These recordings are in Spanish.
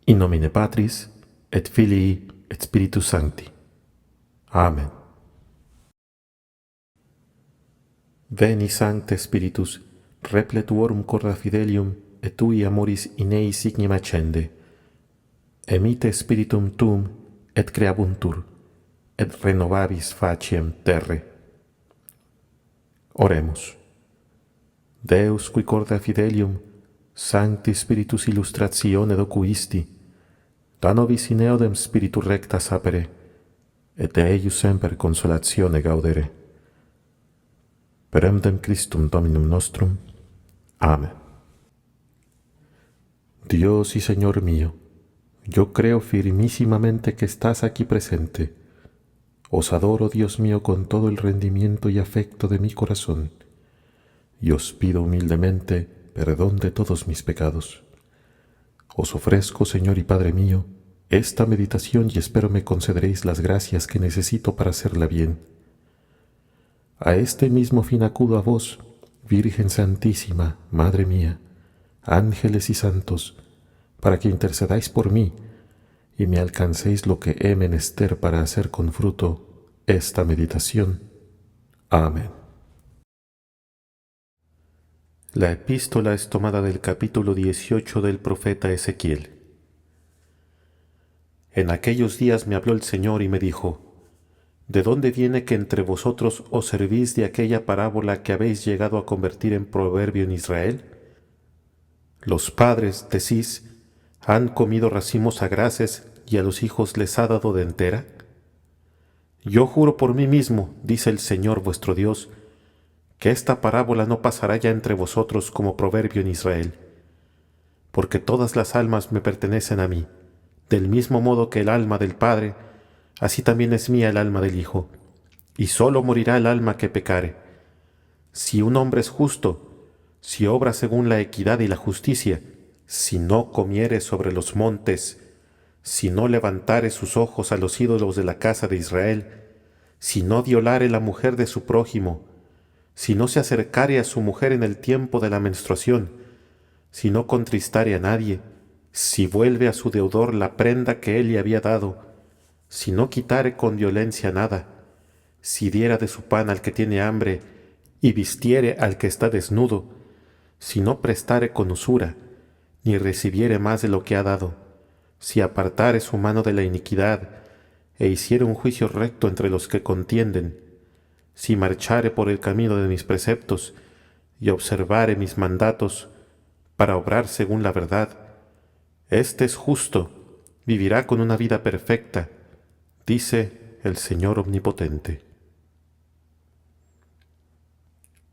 In nomine Patris, et Filii, et Spiritus Sancti. Amen. Veni Sancte Spiritus, repletuorum corda fidelium, et tui amoris in ei signem accende. Emite Spiritum tuum, et creabuntur, et renovabis faciem terre. Oremus. Deus qui corda fidelium, Sancti Spiritus illustratione docuisti, da nobis in eodem Spiritu recta sapere, et de eius semper consolatione gaudere. Per eundem Christum Dominum nostrum. Amén. Dios y Señor mío, yo creo firmísimamente que estás aquí presente. Os adoro, Dios mío, con todo el rendimiento y afecto de mi corazón, y os pido humildemente perdón de todos mis pecados. Os ofrezco, Señor y Padre mío, esta meditación y espero me concederéis las gracias que necesito para hacerla bien. A este mismo fin acudo a vos, Virgen Santísima, Madre mía, ángeles y santos, para que intercedáis por mí y me alcancéis lo que he menester para hacer con fruto esta meditación. Amén. La epístola es tomada del capítulo 18 del profeta Ezequiel. En aquellos días me habló el Señor y me dijo: ¿De dónde viene que entre vosotros os servís de aquella parábola que habéis llegado a convertir en proverbio en Israel? Los padres, decís, han comido racimos agraces y a los hijos les ha dado dentera. Yo juro por mí mismo, dice el Señor vuestro Dios, que esta parábola no pasará ya entre vosotros como proverbio en Israel, porque todas las almas me pertenecen a mí, del mismo modo que el alma del Padre, así también es mía el alma del Hijo, y sólo morirá el alma que pecare. Si un hombre es justo, si obra según la equidad y la justicia, si no comiere sobre los montes, si no levantare sus ojos a los ídolos de la casa de Israel, si no violare la mujer de su prójimo, si no se acercare a su mujer en el tiempo de la menstruación, si no contristare a nadie, si vuelve a su deudor la prenda que él le había dado, si no quitare con violencia nada, si diera de su pan al que tiene hambre y vistiere al que está desnudo, si no prestare con usura, ni recibiere más de lo que ha dado, si apartare su mano de la iniquidad e hiciere un juicio recto entre los que contienden, si marchare por el camino de mis preceptos y observare mis mandatos para obrar según la verdad, éste es justo, vivirá con una vida perfecta, dice el Señor Omnipotente.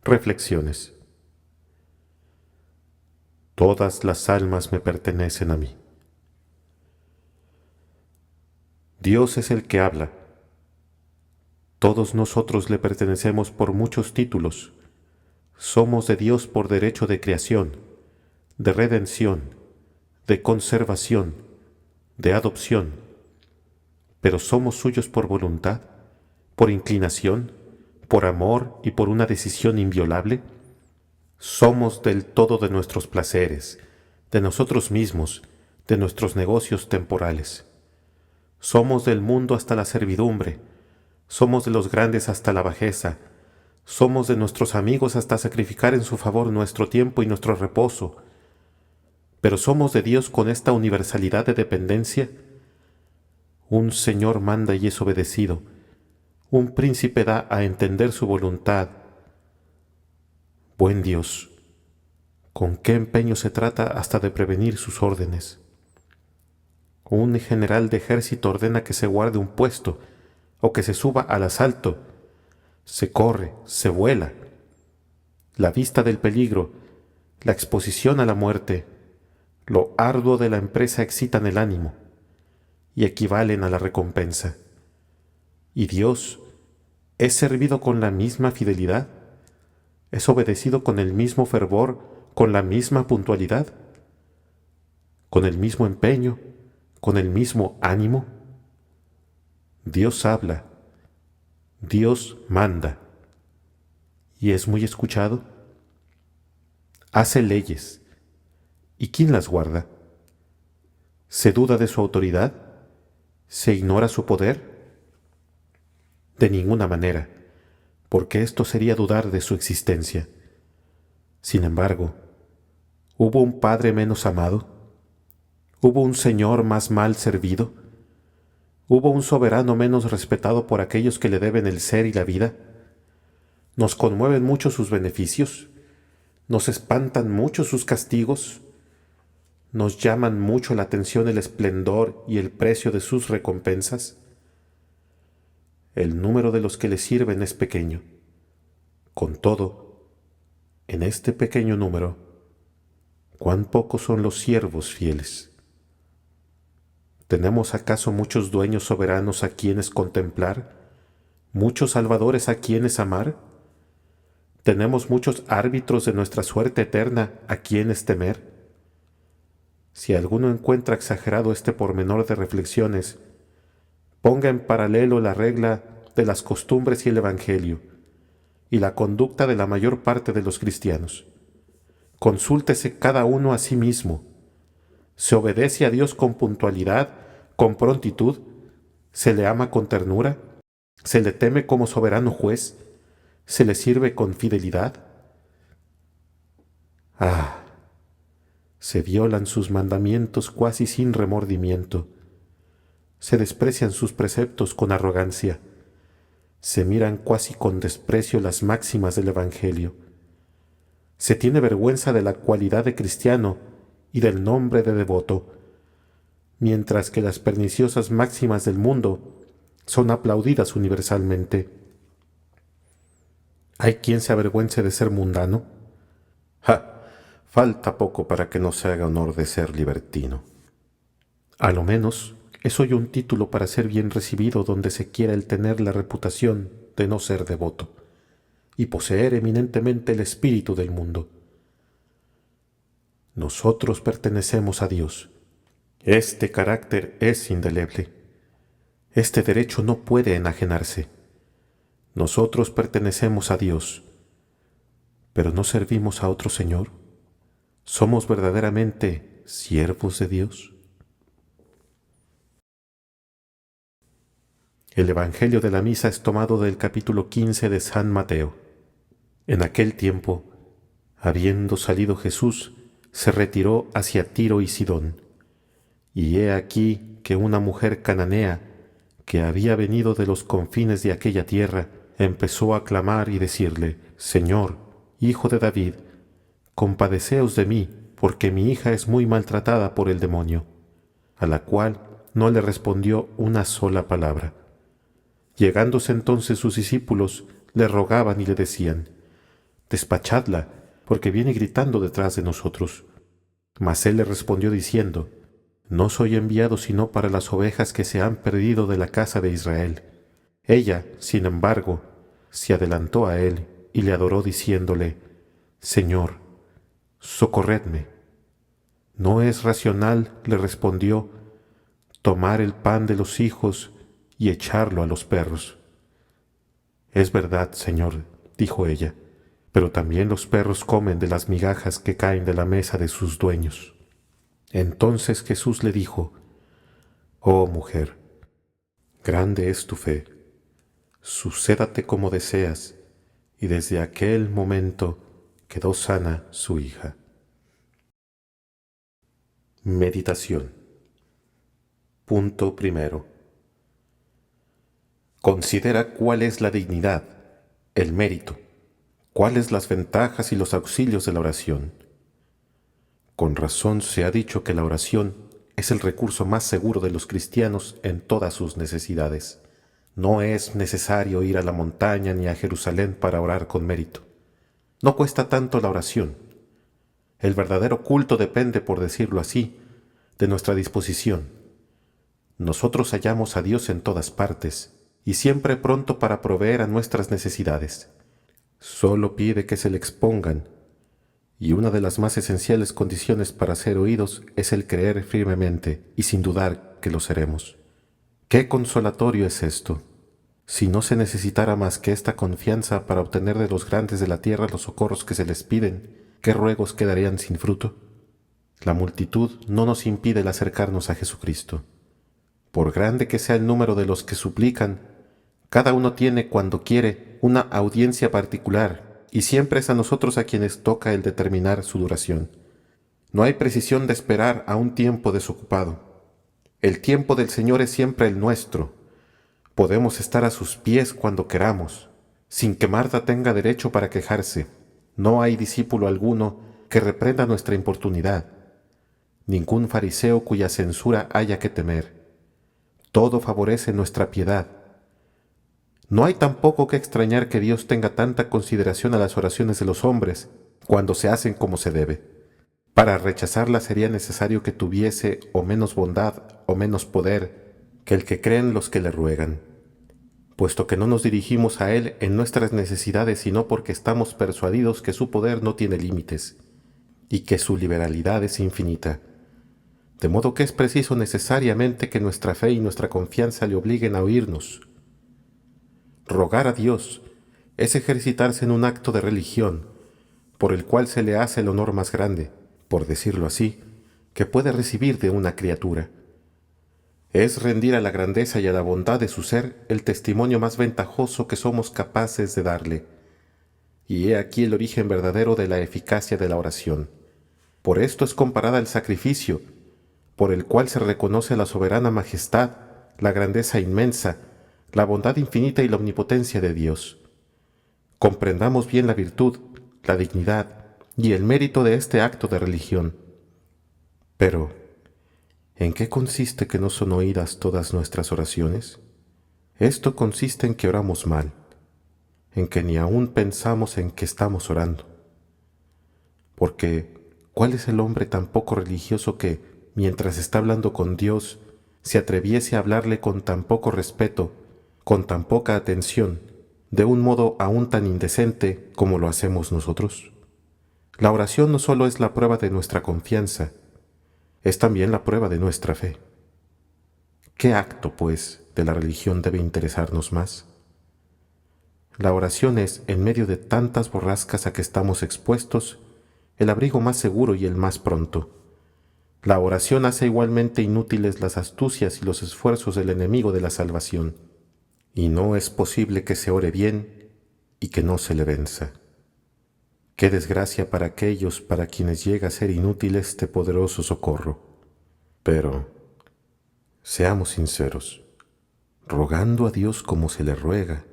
Reflexiones. Todas las almas me pertenecen a mí. Dios es el que habla. Todos nosotros le pertenecemos por muchos títulos. Somos de Dios por derecho de creación, de redención, de conservación, de adopción. Pero somos suyos por voluntad, por inclinación, por amor y por una decisión inviolable. Somos del todo de nuestros placeres, de nosotros mismos, de nuestros negocios temporales. Somos del mundo hasta la servidumbre, somos de los grandes hasta la bajeza, somos de nuestros amigos hasta sacrificar en su favor nuestro tiempo y nuestro reposo. Pero somos de Dios con esta universalidad de dependencia. Un Señor manda y es obedecido, un príncipe da a entender su voluntad. Buen Dios, con qué empeño se trata hasta de prevenir sus órdenes. Un general de ejército ordena que se guarde un puesto o que se suba al asalto. Se corre, se vuela. La vista del peligro, la exposición a la muerte, lo arduo de la empresa excitan el ánimo y equivalen a la recompensa. ¿Y Dios es servido con la misma fidelidad? ¿Es obedecido con el mismo fervor, con la misma puntualidad? ¿Con el mismo empeño? ¿Con el mismo ánimo? Dios habla, Dios manda, y es muy escuchado. Hace leyes, ¿y quién las guarda? ¿Se duda de su autoridad? ¿Se ignora su poder? De ninguna manera, porque esto sería dudar de su existencia. Sin embargo, ¿hubo un padre menos amado? ¿Hubo un señor más mal servido? ¿Hubo un soberano menos respetado por aquellos que le deben el ser y la vida? ¿Nos conmueven mucho sus beneficios? ¿Nos espantan mucho sus castigos? ¿Nos llaman mucho la atención el esplendor y el precio de sus recompensas? El número de los que le sirven es pequeño. Con todo, en este pequeño número, ¿cuán pocos son los siervos fieles? ¿Tenemos acaso muchos dueños soberanos a quienes contemplar? ¿Muchos salvadores a quienes amar? ¿Tenemos muchos árbitros de nuestra suerte eterna a quienes temer? Si alguno encuentra exagerado este pormenor de reflexiones, ponga en paralelo la regla de las costumbres y el Evangelio, y la conducta de la mayor parte de los cristianos. Consúltese cada uno a sí mismo. ¿Se obedece a Dios con puntualidad, con prontitud? ¿Se le ama con ternura? ¿Se le teme como soberano juez? ¿Se le sirve con fidelidad? Ah, se violan sus mandamientos cuasi sin remordimiento. Se desprecian sus preceptos con arrogancia. Se miran cuasi con desprecio las máximas del Evangelio. Se tiene vergüenza de la cualidad de cristiano y del nombre de devoto, mientras que las perniciosas máximas del mundo son aplaudidas universalmente. ¿Hay quien se avergüence de ser mundano? ¡Ja! Falta poco para que no se haga honor de ser libertino. A lo menos es hoy un título para ser bien recibido donde se quiera el tener la reputación de no ser devoto y poseer eminentemente el espíritu del mundo. Nosotros pertenecemos a Dios. Este carácter es indeleble. Este derecho no puede enajenarse. Nosotros pertenecemos a Dios, pero ¿no servimos a otro Señor? ¿Somos verdaderamente siervos de Dios? El Evangelio de la Misa es tomado del capítulo 15 de San Mateo. En aquel tiempo, habiendo salido Jesús, se retiró hacia Tiro y Sidón. Y he aquí que una mujer cananea, que había venido de los confines de aquella tierra, empezó a clamar y decirle: Señor, Hijo de David, compadeceos de mí, porque mi hija es muy maltratada por el demonio. A la cual no le respondió una sola palabra. Llegándose entonces sus discípulos, le rogaban y le decían: Despachadla, porque viene gritando detrás de nosotros. Mas él le respondió diciendo: No soy enviado sino para las ovejas que se han perdido de la casa de Israel. Ella, sin embargo, se adelantó a él y le adoró diciéndole: Señor, socorredme. ¿No es racional, le respondió, tomar el pan de los hijos y echarlo a los perros? Es verdad, Señor, dijo ella, pero también los perros comen de las migajas que caen de la mesa de sus dueños. Entonces Jesús le dijo: Oh mujer, grande es tu fe, sucédate como deseas, y desde aquel momento quedó sana su hija. Meditación. Punto primero. Considera cuál es la dignidad, el mérito, cuáles las ventajas y los auxilios de la oración. Con razón se ha dicho que la oración es el recurso más seguro de los cristianos en todas sus necesidades. No es necesario ir a la montaña ni a Jerusalén para orar con mérito. No cuesta tanto la oración. El verdadero culto depende, por decirlo así, de nuestra disposición. Nosotros hallamos a Dios en todas partes y siempre pronto para proveer a nuestras necesidades. Solo pide que se le expongan, y una de las más esenciales condiciones para ser oídos es el creer firmemente y sin dudar que lo seremos. ¡Qué consolatorio es esto! Si no se necesitara más que esta confianza para obtener de los grandes de la tierra los socorros que se les piden, ¿qué ruegos quedarían sin fruto? La multitud no nos impide el acercarnos a Jesucristo. Por grande que sea el número de los que suplican, cada uno tiene, cuando quiere, una audiencia particular, y siempre es a nosotros a quienes toca el determinar su duración. No hay precisión de esperar a un tiempo desocupado. El tiempo del Señor es siempre el nuestro. Podemos estar a sus pies cuando queramos, sin que Marta tenga derecho para quejarse. No hay discípulo alguno que reprenda nuestra importunidad, ningún fariseo cuya censura haya que temer. Todo favorece nuestra piedad. No hay tampoco que extrañar que Dios tenga tanta consideración a las oraciones de los hombres cuando se hacen como se debe. Para rechazarlas sería necesario que tuviese o menos bondad o menos poder que el que creen los que le ruegan, puesto que no nos dirigimos a Él en nuestras necesidades, sino porque estamos persuadidos que su poder no tiene límites y que su liberalidad es infinita. De modo que es preciso necesariamente que nuestra fe y nuestra confianza le obliguen a oírnos. Rogar a Dios es ejercitarse en un acto de religión, por el cual se le hace el honor más grande, por decirlo así, que puede recibir de una criatura. Es rendir a la grandeza y a la bondad de su ser el testimonio más ventajoso que somos capaces de darle. Y he aquí el origen verdadero de la eficacia de la oración. Por esto es comparada al sacrificio, por el cual se reconoce la soberana majestad, la grandeza inmensa, la bondad infinita y la omnipotencia de Dios. Comprendamos bien la virtud, la dignidad y el mérito de este acto de religión. Pero, ¿en qué consiste que no son oídas todas nuestras oraciones? Esto consiste en que oramos mal, en que ni aún pensamos en que estamos orando. Porque, ¿cuál es el hombre tan poco religioso que, mientras está hablando con Dios, se atreviese a hablarle con tan poco respeto, con tan poca atención, de un modo aún tan indecente como lo hacemos nosotros? La oración no solo es la prueba de nuestra confianza, es también la prueba de nuestra fe. ¿Qué acto, pues, de la religión debe interesarnos más? La oración es, en medio de tantas borrascas a que estamos expuestos, el abrigo más seguro y el más pronto. La oración hace igualmente inútiles las astucias y los esfuerzos del enemigo de la salvación, y no es posible que se ore bien y que no se le venza. Qué desgracia para aquellos para quienes llega a ser inútil este poderoso socorro. Pero, seamos sinceros, rogando a Dios como se le ruega,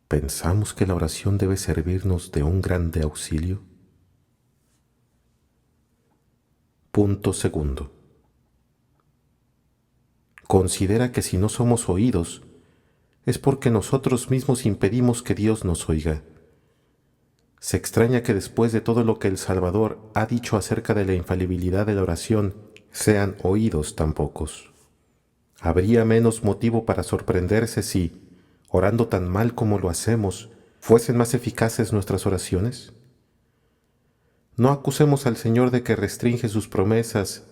¿pensamos que la oración debe servirnos de un grande auxilio? Punto segundo. Considera que si no somos oídos, es porque nosotros mismos impedimos que Dios nos oiga. Se extraña que después de todo lo que el Salvador ha dicho acerca de la infalibilidad de la oración, sean oídos tan pocos. ¿Habría menos motivo para sorprenderse si, orando tan mal como lo hacemos, fuesen más eficaces nuestras oraciones? No acusemos al Señor de que restringe sus promesas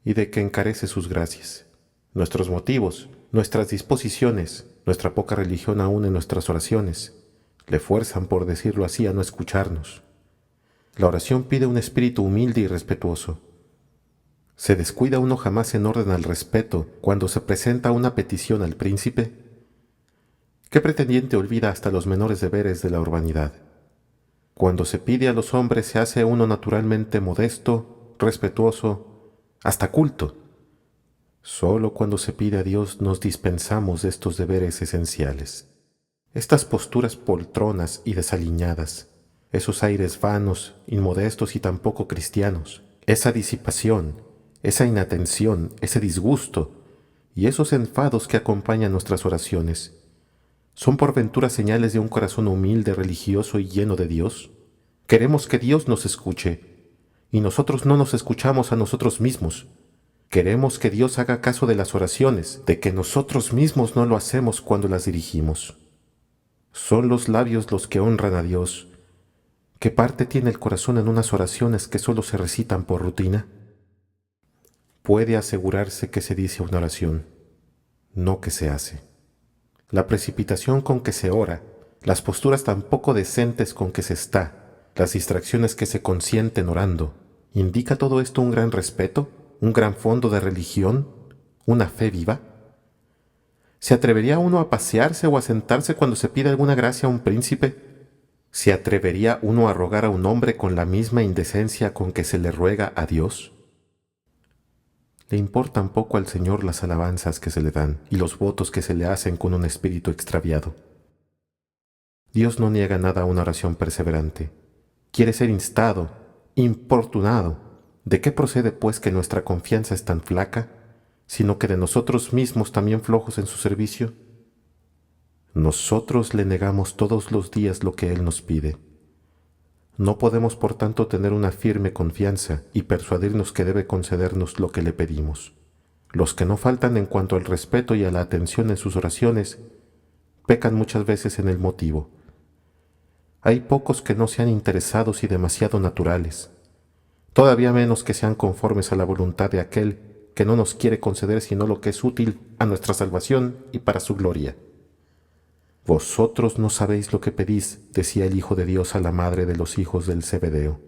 y de que encarece sus gracias. Nuestros motivos, nuestras disposiciones, nuestra poca religión aún en nuestras oraciones, le fuerzan, por decirlo así, a no escucharnos. La oración pide un espíritu humilde y respetuoso. ¿Se descuida uno jamás en orden al respeto cuando se presenta una petición al príncipe? ¿Qué pretendiente olvida hasta los menores deberes de la urbanidad? Cuando se pide a los hombres se hace uno naturalmente modesto, respetuoso, hasta culto. Solo cuando se pide a Dios nos dispensamos de estos deberes esenciales. Estas posturas poltronas y desaliñadas, esos aires vanos, inmodestos y tan poco cristianos, esa disipación, esa inatención, ese disgusto y esos enfados que acompañan nuestras oraciones, ¿son por ventura señales de un corazón humilde, religioso y lleno de Dios? Queremos que Dios nos escuche, y nosotros no nos escuchamos a nosotros mismos. Queremos que Dios haga caso de las oraciones, de que nosotros mismos no lo hacemos cuando las dirigimos. Son los labios los que honran a Dios. ¿Qué parte tiene el corazón en unas oraciones que solo se recitan por rutina? Puede asegurarse que se dice una oración, no que se hace. La precipitación con que se ora, las posturas tan poco decentes con que se está, las distracciones que se consienten orando, ¿Indica todo esto un gran respeto, un gran fondo de religión, una fe viva? ¿Se atrevería uno a pasearse o a sentarse cuando se pide alguna gracia a un príncipe? ¿Se atrevería uno a rogar a un hombre con la misma indecencia con que se le ruega a Dios? Le importan poco al Señor las alabanzas que se le dan y los votos que se le hacen con un espíritu extraviado. Dios no niega nada a una oración perseverante. Quiere ser instado, importunado. ¿De qué procede, pues, que nuestra confianza es tan flaca, sino que de nosotros mismos también flojos en su servicio? Nosotros le negamos todos los días lo que Él nos pide. No podemos, por tanto, tener una firme confianza y persuadirnos que debe concedernos lo que le pedimos. Los que no faltan en cuanto al respeto y a la atención en sus oraciones, pecan muchas veces en el motivo. Hay pocos que no sean interesados y demasiado naturales, todavía menos que sean conformes a la voluntad de aquel que no nos quiere conceder sino lo que es útil a nuestra salvación y para su gloria. Vosotros no sabéis lo que pedís, decía el Hijo de Dios a la madre de los hijos del Zebedeo.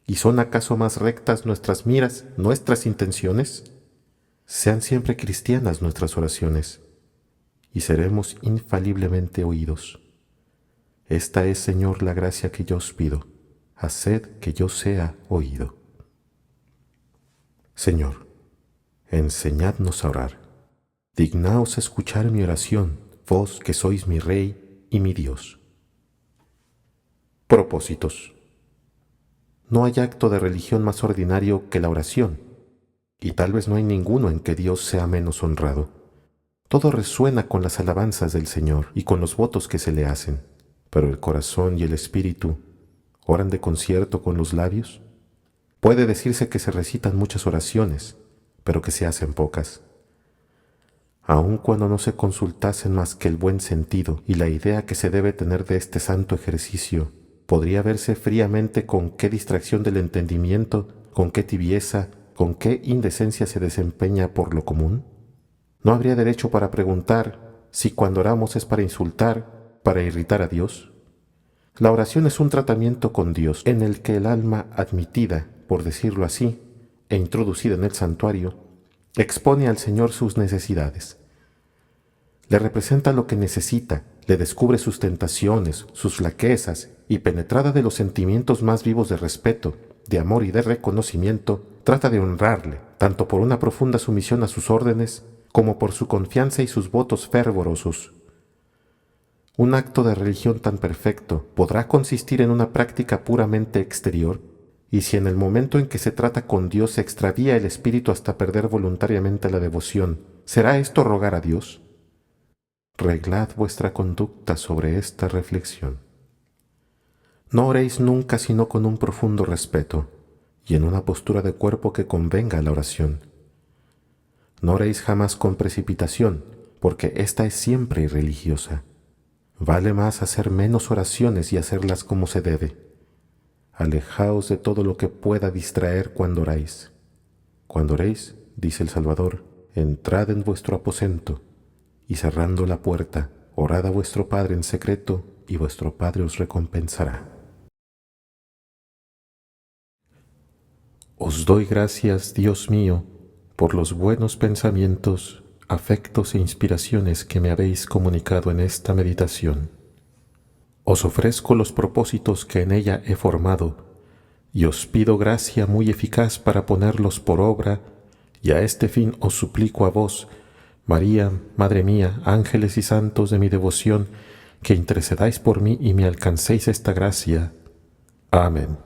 ¿Y son acaso más rectas nuestras miras, nuestras intenciones? Sean siempre cristianas nuestras oraciones, y seremos infaliblemente oídos. Esta es, Señor, la gracia que yo os pido. Haced que yo sea oído. Señor, enseñadnos a orar. Dignaos escuchar mi oración, vos que sois mi Rey y mi Dios. Propósitos. No hay acto de religión más ordinario que la oración, y tal vez no hay ninguno en que Dios sea menos honrado. Todo resuena con las alabanzas del Señor y con los votos que se le hacen, pero el corazón y el espíritu oran de concierto con los labios. Puede decirse que se recitan muchas oraciones, pero que se hacen pocas. Aun cuando no se consultasen más que el buen sentido y la idea que se debe tener de este santo ejercicio, podría verse fríamente con qué distracción del entendimiento, con qué tibieza, con qué indecencia se desempeña por lo común. ¿No habría derecho para preguntar si cuando oramos es para insultar, para irritar a Dios? La oración es un tratamiento con Dios en el que el alma admitida, por decirlo así, e introducida en el santuario, expone al Señor sus necesidades. Le representa lo que necesita, le descubre sus tentaciones, sus flaquezas, y penetrada de los sentimientos más vivos de respeto, de amor y de reconocimiento, trata de honrarle, tanto por una profunda sumisión a sus órdenes, como por su confianza y sus votos fervorosos. Un acto de religión tan perfecto podrá consistir en una práctica puramente exterior, y si en el momento en que se trata con Dios se extravía el espíritu hasta perder voluntariamente la devoción, ¿será esto rogar a Dios? Reglad vuestra conducta sobre esta reflexión. No oréis nunca sino con un profundo respeto y en una postura de cuerpo que convenga a la oración. No oréis jamás con precipitación, porque ésta es siempre irreligiosa. Vale más hacer menos oraciones y hacerlas como se debe. Alejaos de todo lo que pueda distraer cuando oráis. Cuando oréis, dice el Salvador, entrad en vuestro aposento y cerrando la puerta, orad a vuestro Padre en secreto y vuestro Padre os recompensará. Os doy gracias, Dios mío, por los buenos pensamientos, afectos e inspiraciones que me habéis comunicado en esta meditación. Os ofrezco los propósitos que en ella he formado y os pido gracia muy eficaz para ponerlos por obra, y a este fin os suplico a vos, María, Madre mía, ángeles y santos de mi devoción, que intercedáis por mí y me alcancéis esta gracia. Amén.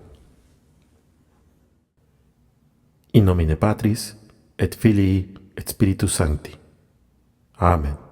In nomine Patris, et Filii, et Spiritus Sancti. Amen.